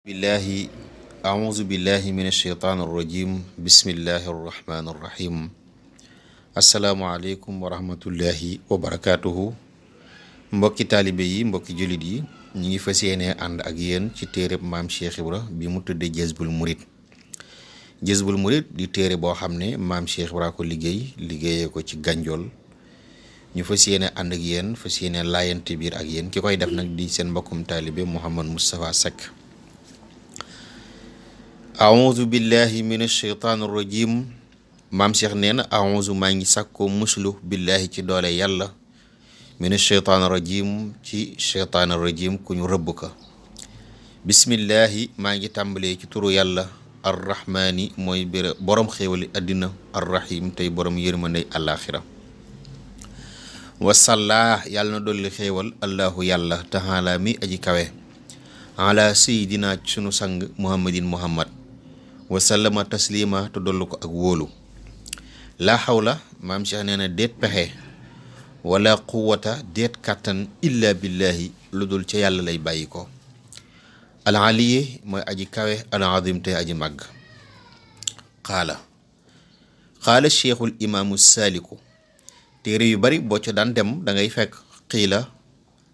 billahi auzu billahi min alsheytaan arrajim bismillahi arrahmani arrahim asalaamualeykum wa rahmatullahi wa barakatuhu mbokki taalibe yi mbokki jullit yi ñu ngi fas yéene ànd ak yéen ci téereb maam Cheikh Ibra bi mu tudde Jazbul Murid Jazbul Murid di téere boo xam ne maam Cheikh Ibra ko liggéeyee ko ci Gànjool ñu fas yéene ànd ak yéen fas yéene laayante biir ak yéen ki koy def nag di seen mbokkum taalibe Mouhamad Moustapha Seck. auzu billahi min alcheytaan arrajim maam Cheikh nee na auzu maa ngi sàkkoo muslu billahi ci doole yàlla min alcheytaan arrajim ci cheytaan arrajim ku ñu rëbb ka bismillahi maa ngi tàmbalee ci turu yàlla arrahmaani mooy boroom xéewali àddina arrahim tey boroom yërmandey àllaaxira wasalla yàlla na dolli xéewal allahu yàlla taala mi aji kawe ala sayidina ci sunu sang muhammadin muhammad wasallama taslima te dollu ko ak wóolu laa xawla maam Cheikh nee na déet pexe wala quwata déet kàttan illa billahi lu dul ca yàlla lay bàyyi ko al aliye mooy aji kawe al azim te aji màgg qaala cheikhul imaamu saaliku téere yu bari boo ca daan dem da ngay fekk xiila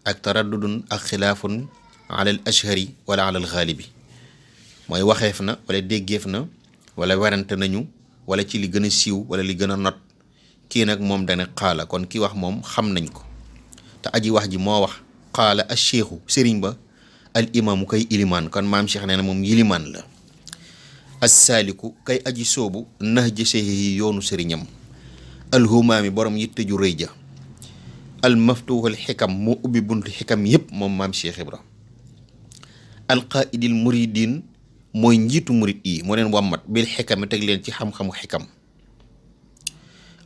ak taraddudun ak xilaafun ala al ashhari wala ala al xaalibi mooy waxeef na wala déggeef na wala werante nañu wala ci li gën a siiw wala li gën a not kii nag moom dane xaala kon ki wax moom xam nañ ko te aji wax ji moo wax xaala al cheikhu sëriñ ba al imaamu kay ilimaan kon maam Cheikh nee na moom yilimaan la as saaliku kay aji soobu nax jëseyi yoonu sëriñam alhumaami borom yitte ju rëy ja al maftuuxal xikam moo ubbi buntu xikam yépp moom maam Cheikh Ibra alqaidil muridin mooy njiitu murid yi moo leen wàmmat bil xikam teg leen ci xam-xamu xikam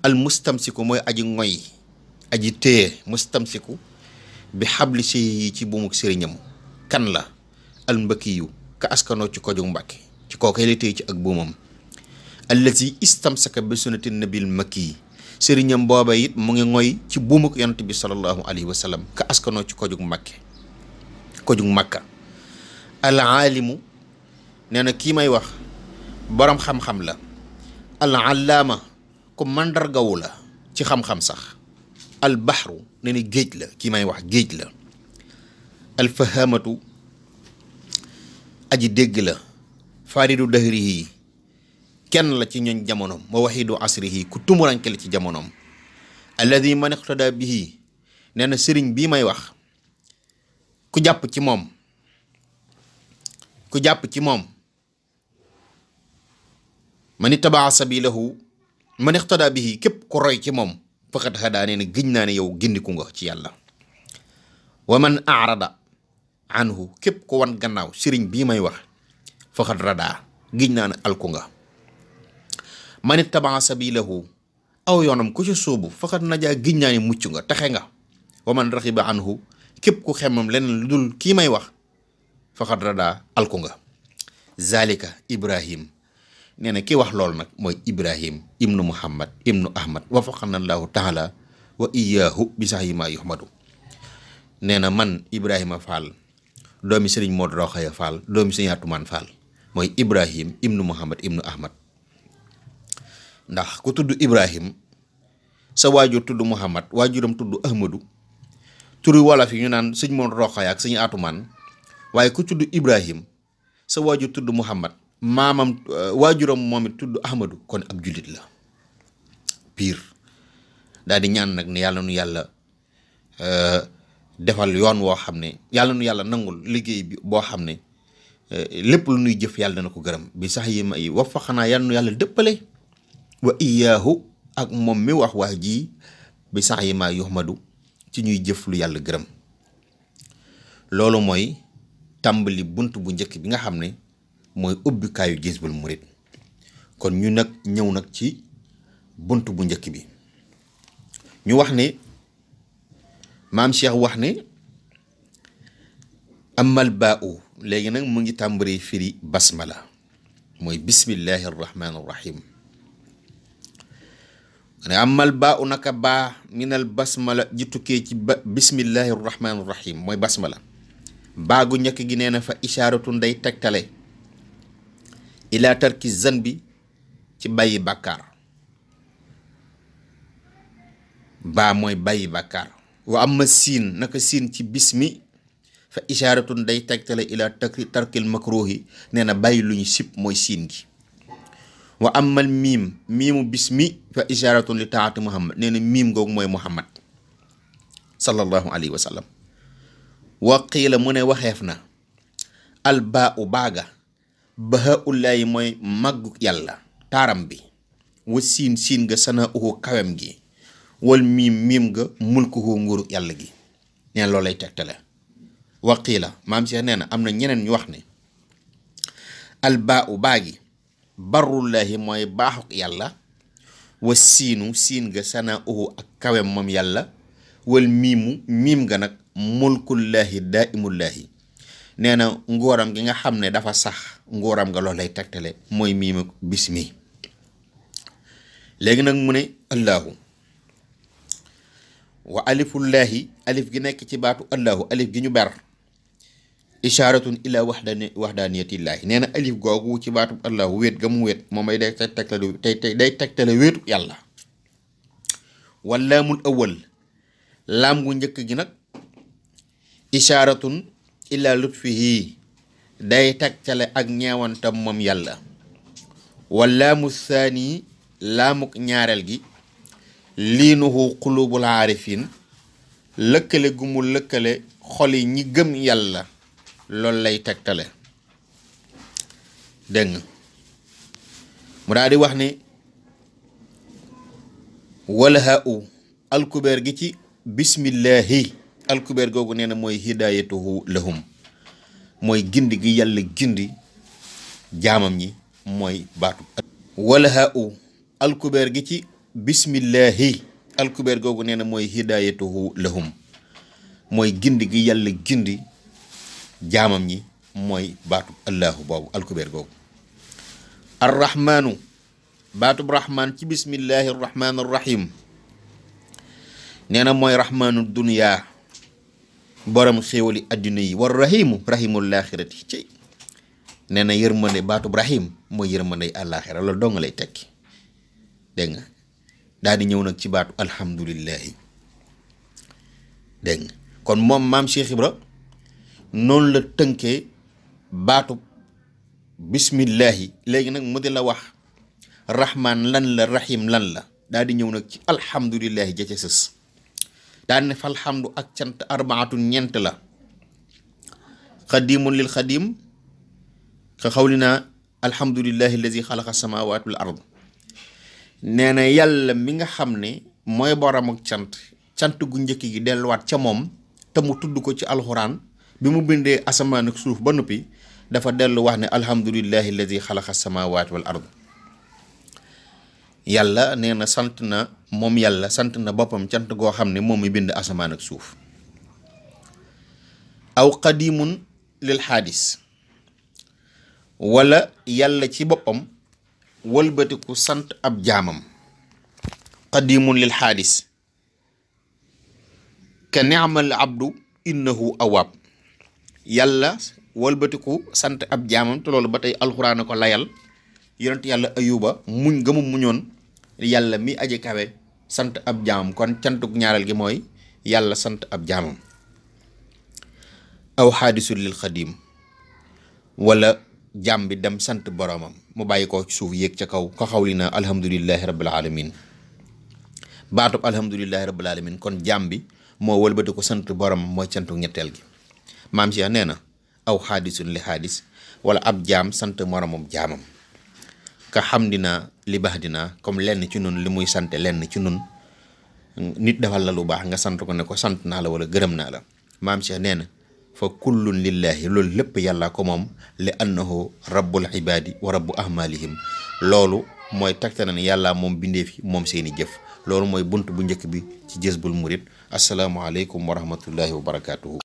al mustamsiku mooy aji ngoy aji téye mustamsiku bi xabli yi ci buumuk sëriñam kan la al mbëkkiyu ka askanoo ci kojug mbàkke ci kookay la téye ci ak buumam allazi istamsaka bi sunnati nabil makki sëriñam booba it mu ngi ngoy ci buumuk yonent bi sallallahu alayhi wa sallam ka askanoo ci kojug makka al aalimu nee na kii may wax boroom xam-xam la al allaama ku màndargawu la ci xam-xam sax al baxru nee na géej la kii may wax géej la al fahamatu aji dégg la faridu dahrihi kenn la ci ñooñ jamonoom wa waxidu asrihi ku tumuranke la ci jamonoom alladi man iqtada bihi nee na sëriñ bii may wax ku jàpp ci moom man ittabaa sabilahu man iqtada bihi képp ku roy ci moom faqad hadaa nee na gëj naa ne yow gindiku nga ci yàlla wa man arada anhu képp ku wan gannaaw sëriñ bii may wax faqad radaa gëj naa ne alku nga man ittabaa sabilahu aw yoonam ku ci sóobu faqad najaa gëj naa ne mucc nga taxe nga wa man raxiba anhu képp ku xemmam leneen lu dul kii may wax faqad radaa alku nga zalika ibrahim nee na ki wax loolu nag mooy ibrahim ibnu muhammad ibnu ahmad wafaqana allahu taala wa iyaahu bi sax yi maa yuhmadu nee na man ibrahima fall doomi sëriñ Modou Rokhaya Fall doomi sëriñ Atumaan Fall mooy ibrahim ibnu muhammad ibnu ahmad ndax ku tudd ibrahim sa waajur tudd muhammad waajuram tudd ahmadu turi wolof yi ñu naan sëriñ Modou Rokhaya ak sëriñ Atumaan waaye ku tudd ibrahim sa waajur tudd muhammad maamam waajuram moom it tudd ahmadu kon ab jullit la piir daal di ñaan nag ne yàlla nu yàlla defal yoon woo xam ne yàlla nu yàlla nangul liggéey bi boo xam ne lépp lu nuy jëf yàlla dana ko gërëm bi sax yi ma yi wafaxanaa yàlla nu yàlla dëppale wa iyaahu ak moom mi wax ji bi sax yi ma yuhmadu ci ñuy jëf lu yàlla gërëm loolu mooy tàmbali bunt bu njëkk bi nga xam ne mooy ubbikaayu Jazbul Murid kon ñu nag ñëw nag ci bunt bu njëkk bi ñu wax ne maam Cheikh wax ne amal baa u léegi nag mu ngi tàmbaree firi basmala mooy bismillahi arrahmani arrahim ne amal baa u naka baa minal basmala ji tukkee ci bismillahi arrahmani arrahim mooy basmala baagu njëkk gi nee na fa ishaaratun day tegtale ila tarki zanbi ci bàyyi bàkkaar baa mooy bàyyi bàkkaar wa amma siin naka siin ci bismi fa ishaaratun day tegtale ila tarkil makruhi nee na bàyyi lu ñu sib mooy siin gi wa amal miimu bismi fa ishaaratun li taati muhammad nee na miim googu mooy muhammad sallallahu alayhi wa sallam wa qiila mu ne waxeef na al baa u baaga bahaullaahi mooy màggu yàlla taaram bi wa siin ga sana uhu kawem gi wal miim ga mulkuhu nguuru yàlla gi nee na loolu lay tegtale wa qiila maam Cheikh nee na am na ñeneen ñu wax ne al baa u baagi barrullaahi mooy baaxuk yàlla wa siin ga sana uhu ak kawem moom yàlla wal miim ga nag mulkullaahi daaimullaahi nee na nguuram gi nga xam ne dafa sax nguuram nga loolu lay tegtale mooy miimu bismi léegi nag mu ne allahu wa alifullaahi alif gi nekk ci baatu allahu alif gi ñu ber ishaaratun ila waxdaaniyatillaahi nee na alif googu ci baatu allahu wéet ga mu wéet moom ay day tegtale wéetu yàlla wallaamul awwal laam gu njëkk gi nag ishaaratun ila lutfihi day tegtale ak ñeewantam moom yàlla wallaamu saani laamuk ñaareel gi liinuhu qulubul aarifin lëkkale gu mu lëkkale xoli ñi gëm yàlla loolu lay tegtale dégg nga mu daal di wax ne walha u alkubeer gi ci bismillahi alkubeer googu nee na mooy hidayatuhu lahum mooy gindi gi yàlla gindi jaamam ñi mooy baatu walha u alkubeer gi ci bismillahi alkubeer googu nee na mooy hidayatuhu lahum mooy gindi gi yàlla gindi jaamam ñi mooy baatub allahu boobu alkubeer googu arrahmaanu baatub rahmaan ci bismillahi arrahmaani arrahim nee na mooy rahmaanu dunya borom xéewali adduna yi war rahimu rahimul laaxirati ci nee na yërmande baatub rahim mooy yërmande àllaaxira loolu doo nga lay tekki dégg nga daal di ñëw nag ci baatu alhamdulillahi dégg nga kon moom maam Cheikh Ibra noonu la tënkee baatu bismillahi léegi nag mu di la wax rahman lan la rahim lan la daal di ñëw nag ci alhamdulillahi ja ca sës daal ne falhamdu ak cant arbaatun ñeent la xadimun lil xadim ka xawlina alhamdulillahi allazi xalaqa samawati wal ard nee na yàlla mi nga xam ne mooy borom ak cant gu njëkk gi delluwaat ca moom te mu tudd ko ci alxuraan bi mu bindee asamaan ak suuf ba noppi dafa dellu wax ne alhamdulillahi alladi xalaqa samawati wal ard yàlla nee na sant na moom yàlla sant na boppam cant goo xam ne moom mi bind asamaan ak suuf aw qadimun lil xaadis wala yàlla ci boppam wëlbatiku sant ab jaamam qadimun lil xaadis ka ni'mal abdu innahu awaab yàlla wëlbatiku sant ab jaamam te loolu ba tey alxuraan ko layal yonent yàlla ayuba muñ gëmu muñoon yàlla mi aji kawe sant ab jaamam kon cantuk ñaareel gi mooy yàlla sant ab jaamam aw xaadisul lil xadim wala jaam bi dem sant boromam mu bàyyi ko ci suuf yéeg ca kaw ko xawli na alhamdulillahi rabbil alamin baatub alhamdulillahi rabbil alamin kon jaam bi moo wëlbati ko sant borom mooy cantuk ñetteel gi maam Cheikh nee na aw xaadisun li xaadis wala ab jaam sant moromam jaamam ka xam dina li baax dina comme lenn ci nun li muy sante lenn ci nun nit defal la lu baax nga sant ko ne ko sant naa la wala gërëm naa la maam Cheikh nee na fa kullun lillahi loolu lépp yàlla ko moom li annahu rabbul ibaadi wa rabbu ahmalihim loolu mooy tegte na ne yàlla moom bindee fi moom seeni jëf loolu mooy bunt bu njëkk bi ci Jazbul Murid assalaamu aleykum wa rahmatullahi wa barakaatuhu